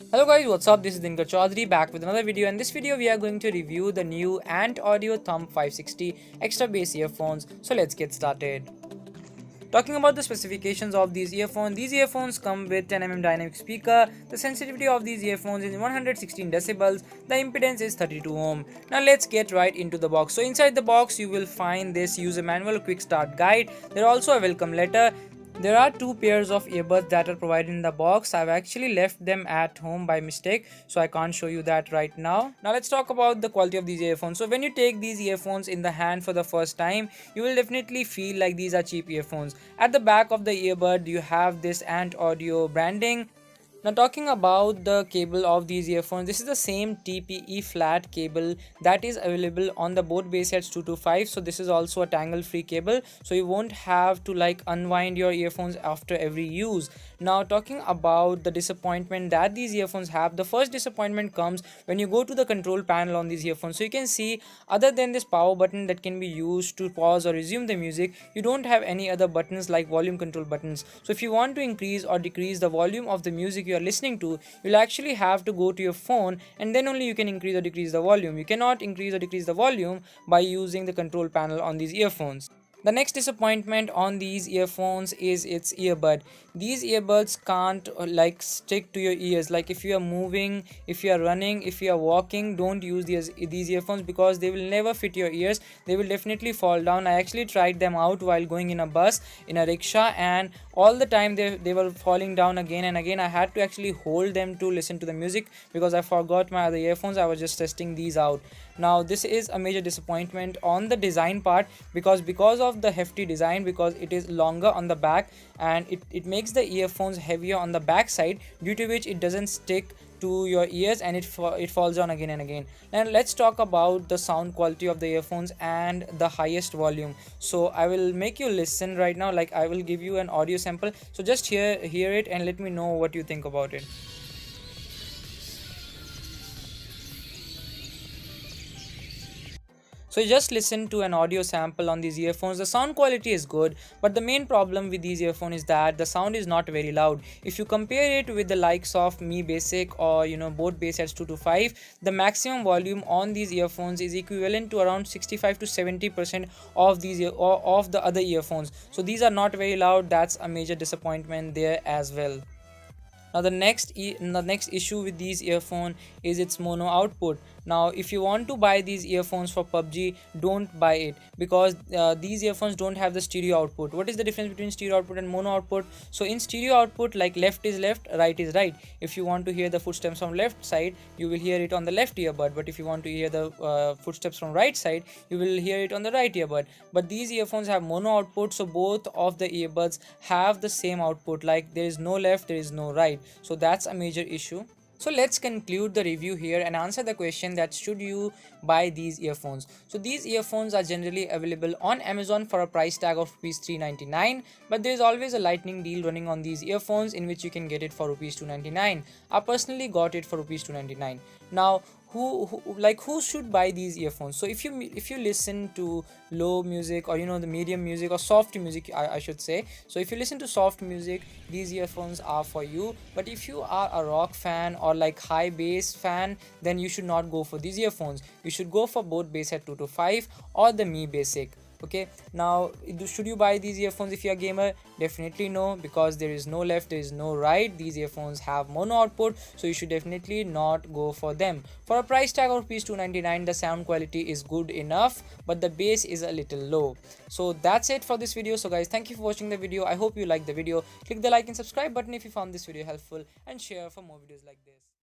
Hello guys, what's up? This is Dinker back with another video. In this video, we are going to review the new Ant Audio Thump 560 extra bass earphones. So let's get started. Talking about the specifications of these earphones come with 10 mm dynamic speaker. The sensitivity of these earphones is 116 decibels. The impedance is 32 ohm. Now let's get right into the box. So inside the box, you will find this user manual, quick start guide. There are also a welcome letter. There are two pairs of earbuds that are provided in the box. I've actually left them at home by mistake, so I can't show you that right now. Now let's talk about the quality of these earphones. So when you take these earphones in the hand for the first time, you will definitely feel like these are cheap earphones. At the back of the earbud, you have this Ant Audio branding. Now talking about the cable of these earphones, this is the same TPE flat cable that is available on the both bass heads 225. So this is also a tangle free cable, so you won't have to like unwind your earphones after every use. Now talking about the disappointment that these earphones have, the first disappointment comes when you go to the control panel on these earphones. So you can see, other than this power button that can be used to pause or resume the music, you don't have any other buttons like volume control buttons. So if you want to increase or decrease the volume of the music you are listening to, you'll actually have to go to your phone, and then only you can increase or decrease the volume. You cannot increase or decrease the volume by using the control panel on these earphones. The next disappointment on these earphones is its earbud. These earbuds can't like stick to your ears. Like if you are moving, if you are running, if you are walking, don't use these earphones because they will never fit your ears. They will definitely fall down. I actually tried them out while going in a bus, in a rickshaw, and all the time they were falling down again and again. I had to actually hold them to listen to the music because I forgot my other earphones. I was just testing these out. Now this is a major disappointment on the design part, because of the hefty design, because it is longer on the back, and it makes the earphones heavier on the back side, due to which it doesn't stick to your ears and it falls down again and again. Now let's talk about the sound quality of the earphones and the highest volume. So I will make you listen right now. Like I will give you an audio sample, so just hear it and let me know what you think about it. So just listen to an audio sample on these earphones. The sound quality is good, but the main problem with these earphones is that the sound is not very loud. If you compare it with the likes of Mi Basic or both bass heads 225, the maximum volume on these earphones is equivalent to around 65 to 70% of of the other earphones. So these are not very loud. That's a major disappointment there as well. Now the next issue with these earphone is its mono output. Now if you want to buy these earphones for PUBG, don't buy it, because these earphones don't have the stereo output. What is the difference between stereo output and mono output? So in stereo output, like left is left, right is right. If you want to hear the footsteps from left side, you will hear it on the left earbud, but if you want to hear the footsteps from right side, you will hear it on the right earbud. But these earphones have mono output, so both of the earbuds have the same output. Like there is no left, there is no right. So that's a major issue. So let's conclude the review here and answer the question that should you buy these earphones. So these earphones are generally available on Amazon for a price tag of rupees 399, but there is always a lightning deal running on these earphones in which you can get it for rupees 299. I personally got it for rupees 299. Now who should buy these earphones? So if you listen to low music, or the medium music or soft music, I should say. So if you listen to soft music, these earphones are for you. But if you are a rock fan or like high bass fan, then you should not go for these earphones. You should go for both bass head 225 or the Mi Basic. Okay, now should you buy these earphones if you're a gamer? Definitely no, because there is no left, there is no right. These earphones have mono output, so you should definitely not go for them. For a price tag of rupees 299, the sound quality is good enough, but the bass is a little low. So that's it for this video. So guys, thank you for watching the video. I hope you liked the video. Click the like and subscribe button if you found this video helpful, and share for more videos like this.